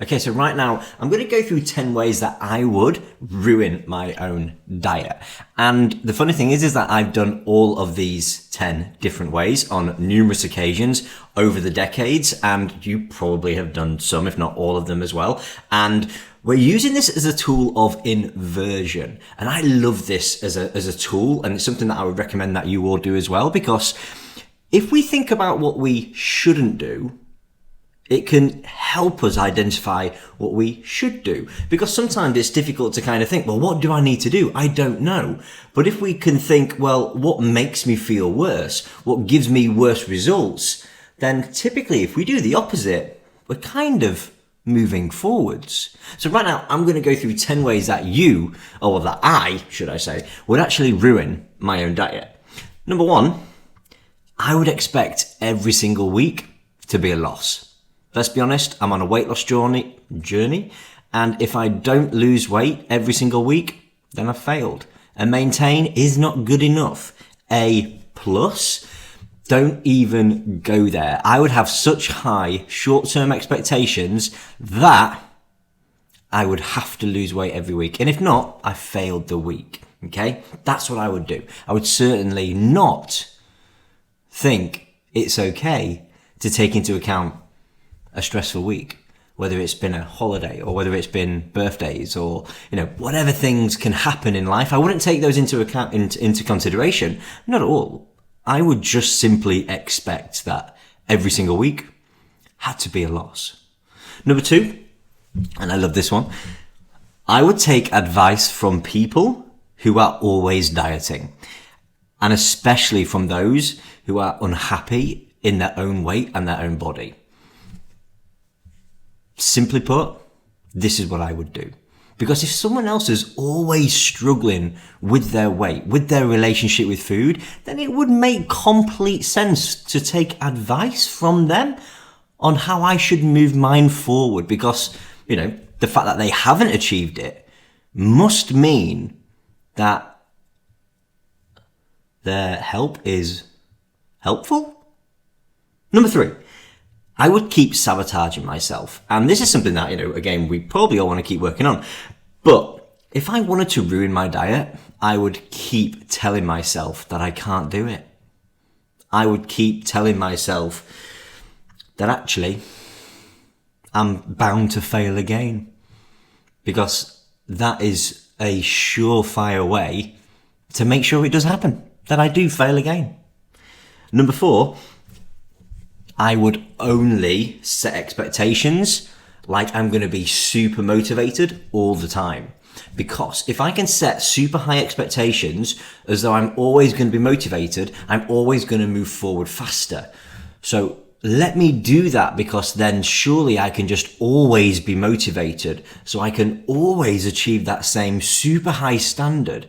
Okay, so right now I'm going to go through 10 ways that I would ruin my own diet. And the funny thing is that I've done all of these 10 different ways on numerous occasions over the decades, and you probably have done some, if not all of them as well. And we're using this as a tool of inversion. And I love this as a tool, and it's something that I would recommend that you all do as well, because if we think about what we shouldn't do, it can help us identify what we should do. Because sometimes it's difficult to kind of think, well, what do I need to do? I don't know. But if we can think, well, what makes me feel worse? What gives me worse results? Then typically, if we do the opposite, we're kind of moving forwards. So right now, I'm going to go through 10 ways that that I, should I say, would actually ruin my own diet. Number 1, I would expect every single week to be a loss. Let's be honest, I'm on a weight loss journey, and if I don't lose weight every single week, then I've failed. And maintain is not good enough. A plus, don't even go there. I would have such high short-term expectations that I would have to lose weight every week. And if not, I failed the week. Okay? That's what I would do. I would certainly not think it's okay to take into account a stressful week, whether it's been a holiday or whether it's been birthdays or, whatever things can happen in life. I wouldn't take those into account, into consideration. Not at all. I would just simply expect that every single week had to be a loss. Number 2, and I love this one, I would take advice from people who are always dieting, and especially from those who are unhappy in their own weight and their own body. Simply put, this is what I would do. Because if someone else is always struggling with their weight, with their relationship with food, then it would make complete sense to take advice from them on how I should move mine forward. Because, the fact that they haven't achieved it must mean that their help is helpful. Number 3. I would keep sabotaging myself. And this is something that, again, we probably all want to keep working on. But if I wanted to ruin my diet, I would keep telling myself that I can't do it. I would keep telling myself that actually I'm bound to fail again. Because that is a surefire way to make sure it does happen, that I do fail again. Number 4, I would only set expectations like I'm going to be super motivated all the time. Because if I can set super high expectations as though I'm always going to be motivated, I'm always going to move forward faster. So let me do that, because then surely I can just always be motivated. So I can always achieve that same super high standard.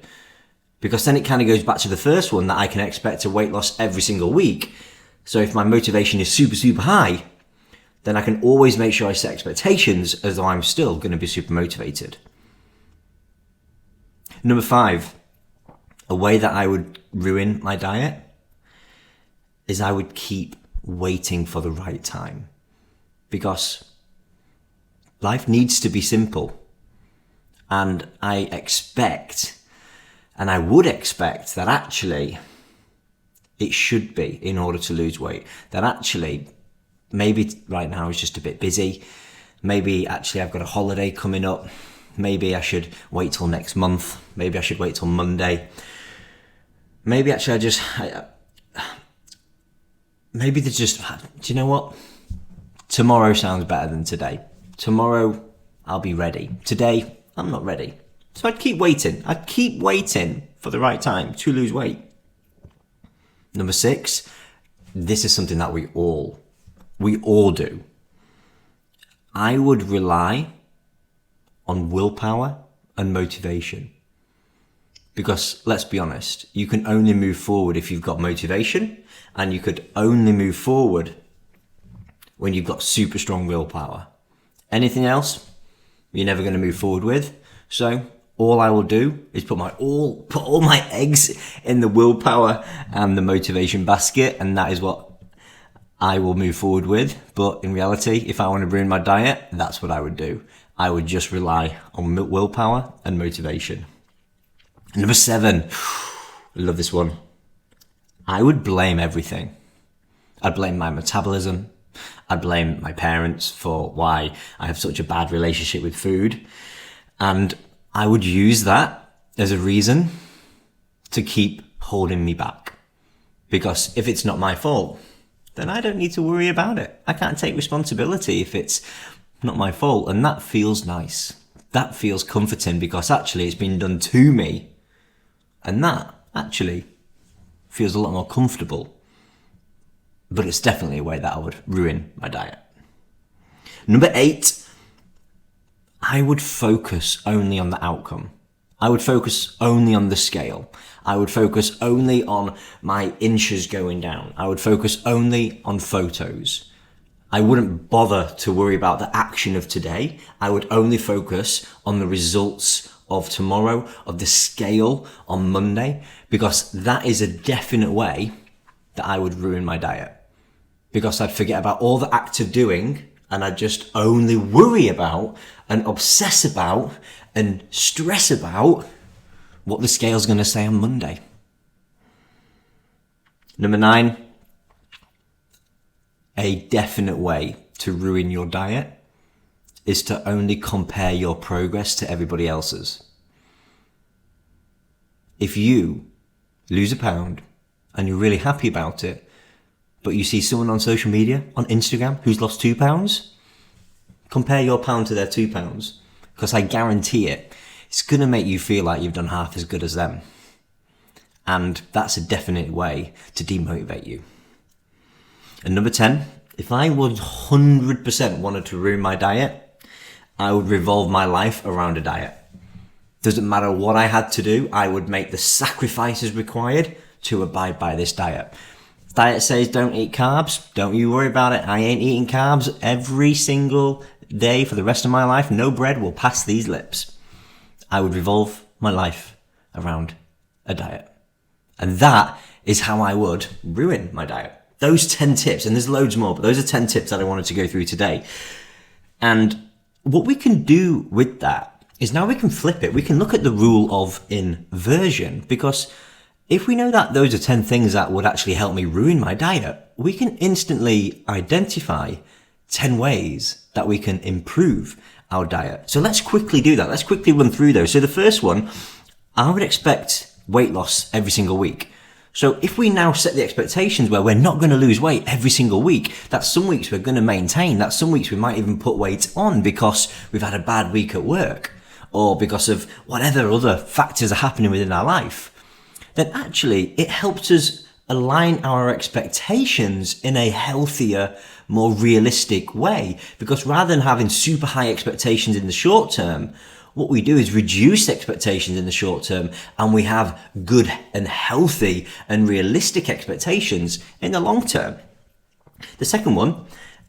Because then it kind of goes back to the first one, that I can expect a weight loss every single week. So if my motivation is super, super high, then I can always make sure I set expectations as though I'm still going to be super motivated. Number 5, a way that I would ruin my diet is I would keep waiting for the right time. Because life needs to be simple. And I would expect that actually it should be in order to lose weight. That actually, maybe right now is just a bit busy. Maybe actually I've got a holiday coming up. Maybe I should wait till next month. Maybe I should wait till Monday. Maybe actually maybe there's just, do you know what? Tomorrow sounds better than today. Tomorrow I'll be ready. Today I'm not ready. So I'd keep waiting. I'd keep waiting for the right time to lose weight. Number 6, this is something that we all do. I would rely on willpower and motivation. Because let's be honest, you can only move forward if you've got motivation, and you could only move forward when you've got super strong willpower. Anything else, you're never going to move forward with. So all I will do is put all my eggs in the willpower and the motivation basket, and that is what I will move forward with. But in reality, if I want to ruin my diet, that's what I would do. I would just rely on willpower and motivation. Number 7, I love this one. I would blame everything. I'd blame my metabolism. I'd blame my parents for why I have such a bad relationship with food. And I would use that as a reason to keep holding me back. Because if it's not my fault, then I don't need to worry about it. I can't take responsibility if it's not my fault. And that feels nice. That feels comforting because actually it's been done to me. And that actually feels a lot more comfortable. But it's definitely a way that I would ruin my diet. Number 8, I would focus only on the outcome. I would focus only on the scale. I would focus only on my inches going down. I would focus only on photos. I wouldn't bother to worry about the action of today. I would only focus on the results of tomorrow, of the scale on Monday, because that is a definite way that I would ruin my diet. Because I'd forget about all the act of doing and I'd just only worry about and obsess about and stress about what the scale's going to say on Monday. Number 9, a definite way to ruin your diet is to only compare your progress to everybody else's. If you lose a pound and you're really happy about it, but you see someone on social media, on Instagram, who's lost 2 pounds, compare your pound to their 2 pounds, because I guarantee it's going to make you feel like you've done half as good as them. And that's a definite way to demotivate you. And number 10, if I 100% wanted to ruin my diet, I would revolve my life around a diet. Doesn't matter what I had to do, I would make the sacrifices required to abide by this diet. Diet says don't eat carbs. Don't you worry about it. I ain't eating carbs every single day for the rest of my life. No bread will pass these lips. I would revolve my life around a diet. And that is how I would ruin my diet. Those 10 tips, and there's loads more, but those are 10 tips that I wanted to go through today. And what we can do with that is now we can flip it. We can look at the rule of inversion, because if we know that those are 10 things that would actually help me ruin my diet, we can instantly identify 10 ways that we can improve our diet. So let's quickly do that. Let's quickly run through those. So the first one, I would expect weight loss every single week. So if we now set the expectations where we're not going to lose weight every single week, that some weeks we're going to maintain, that some weeks we might even put weight on because we've had a bad week at work or because of whatever other factors are happening within our life, then actually it helps us align our expectations in a healthier, more realistic way. Because rather than having super high expectations in the short term, what we do is reduce expectations in the short term and we have good and healthy and realistic expectations in the long term. The second one,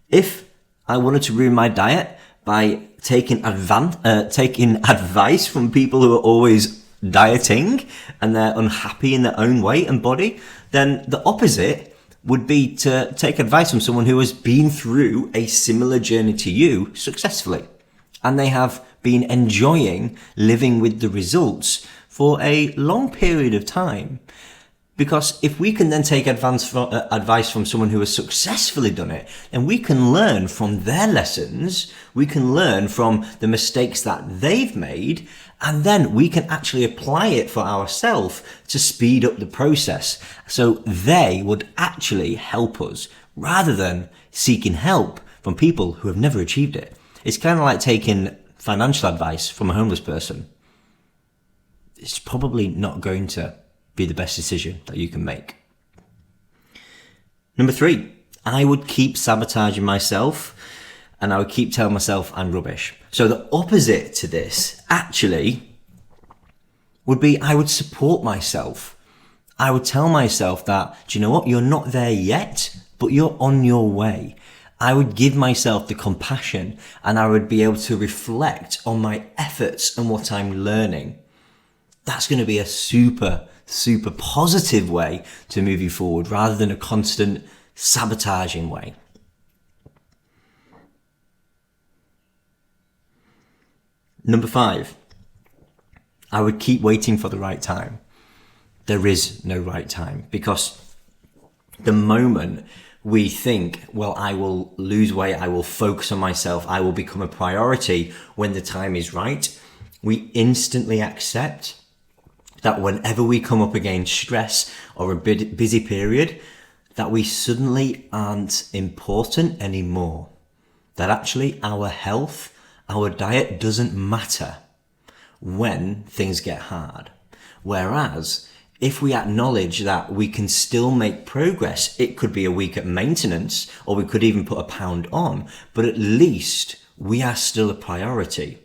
if I wanted to ruin my diet by taking advice from people who are always dieting and they're unhappy in their own weight and body, then the opposite would be to take advice from someone who has been through a similar journey to you successfully. And they have been enjoying living with the results for a long period of time. Because if we can then take advice from someone who has successfully done it, then we can learn from their lessons, we can learn from the mistakes that they've made, and then we can actually apply it for ourselves to speed up the process. So they would actually help us rather than seeking help from people who have never achieved it. It's kind of like taking financial advice from a homeless person. It's probably not going to be the best decision that you can make. Number 3, I would keep sabotaging myself and I would keep telling myself I'm rubbish. So the opposite to this actually would be I would support myself. I would tell myself that, do you know what? You're not there yet, but you're on your way. I would give myself the compassion and I would be able to reflect on my efforts and what I'm learning. That's going to be a super positive way to move you forward rather than a constant sabotaging way. Number 5, I would keep waiting for the right time. There is no right time, because the moment we think, well, I will lose weight, I will focus on myself, I will become a priority when the time is right, we instantly accept that whenever we come up against stress or a busy period, that we suddenly aren't important anymore. That actually our health, our diet doesn't matter when things get hard. Whereas if we acknowledge that we can still make progress, it could be a week at maintenance, or we could even put a pound on, but at least we are still a priority.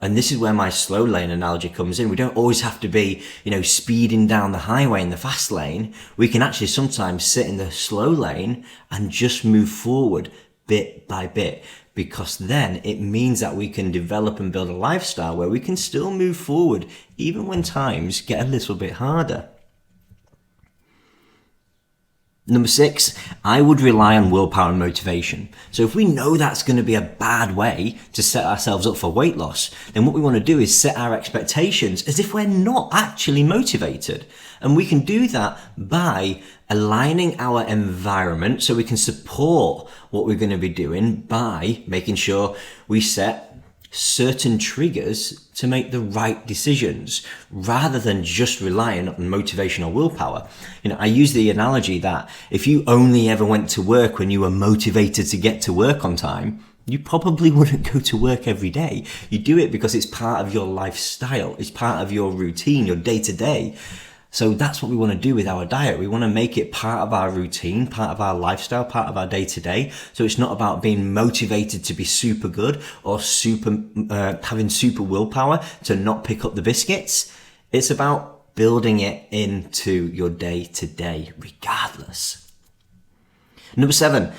And this is where my slow lane analogy comes in. We don't always have to be, speeding down the highway in the fast lane. We can actually sometimes sit in the slow lane and just move forward bit by bit, because then it means that we can develop and build a lifestyle where we can still move forward even when times get a little bit harder. Number 6, I would rely on willpower and motivation. So if we know that's going to be a bad way to set ourselves up for weight loss, then what we want to do is set our expectations as if we're not actually motivated. And we can do that by aligning our environment so we can support what we're going to be doing by making sure we set certain triggers to make the right decisions rather than just relying on motivation or willpower. I use the analogy that if you only ever went to work when you were motivated to get to work on time, you probably wouldn't go to work every day. You do it because it's part of your lifestyle. It's part of your routine, your day to day. So that's what we want to do with our diet. We want to make it part of our routine, part of our lifestyle, part of our day to day. So it's not about being motivated to be super good or having super willpower to not pick up the biscuits. It's about building it into your day to day, regardless. Number 7,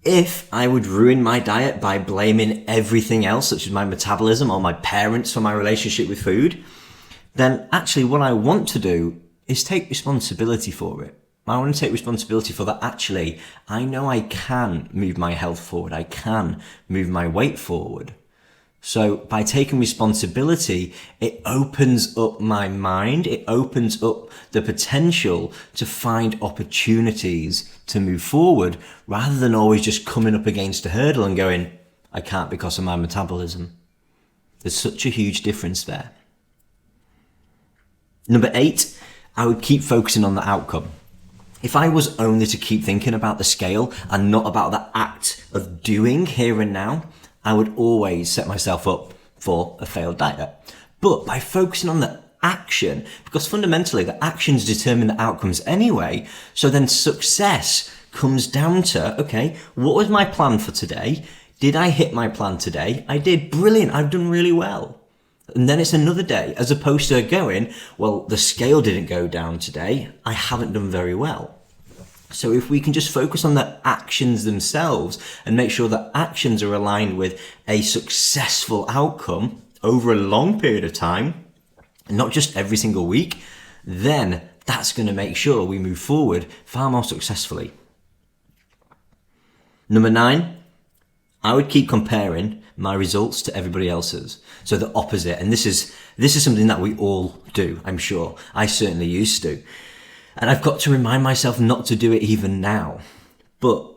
if I would ruin my diet by blaming everything else, such as my metabolism or my parents for my relationship with food, then actually what I want to do is take responsibility for it. I want to take responsibility for that. Actually, I know I can move my health forward. I can move my weight forward. So by taking responsibility, it opens up my mind. It opens up the potential to find opportunities to move forward rather than always just coming up against a hurdle and going, I can't because of my metabolism. There's such a huge difference there. Number 8, I would keep focusing on the outcome. If I was only to keep thinking about the scale and not about the act of doing here and now, I would always set myself up for a failed diet. But by focusing on the action, because fundamentally the actions determine the outcomes anyway, so then success comes down to, okay, what was my plan for today? Did I hit my plan today? I did. Brilliant. I've done really well. And then it's another day, as opposed to going, well, the scale didn't go down today. I haven't done very well. So if we can just focus on the actions themselves and make sure that actions are aligned with a successful outcome over a long period of time, not just every single week, then that's going to make sure we move forward far more successfully. Number 9, I would keep comparing my results to everybody else's. So the opposite. And this is something that we all do, I'm sure. I certainly used to. And I've got to remind myself not to do it even now. But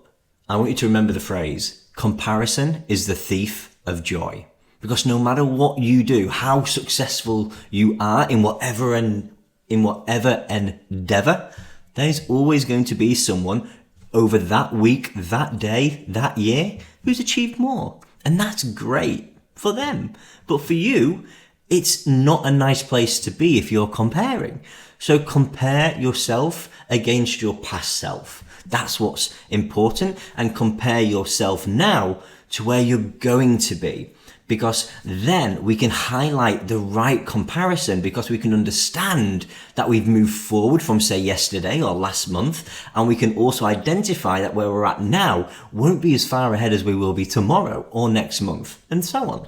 I want you to remember the phrase, comparison is the thief of joy. Because no matter what you do, how successful you are in whatever endeavor, there's always going to be someone over that week, that day, that year who's achieved more. And that's great for them. But for you, it's not a nice place to be if you're comparing. So compare yourself against your past self. That's what's important. And compare yourself now to where you're going to be. Because then we can highlight the right comparison, because we can understand that we've moved forward from, say, yesterday or last month. And we can also identify that where we're at now won't be as far ahead as we will be tomorrow or next month, and so on.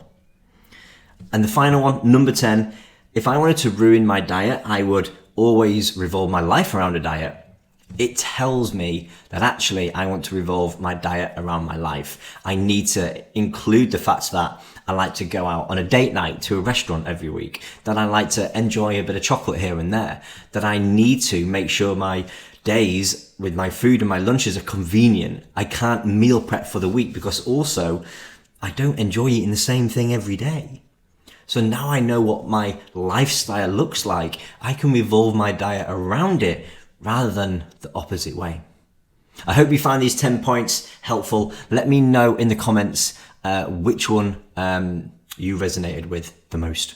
And the final one, number 10, if I wanted to ruin my diet, I would always revolve my life around a diet. it tells me that actually I want to revolve my diet around my life. I need to include the fact that I like to go out on a date night to a restaurant every week, that I like to enjoy a bit of chocolate here and there, that I need to make sure my days with my food and my lunches are convenient. I can't meal prep for the week because also I don't enjoy eating the same thing every day. So now I know what my lifestyle looks like. I can revolve my diet around it rather than the opposite way. I hope you find these 10 points helpful. Let me know in the comments which one you resonated with the most.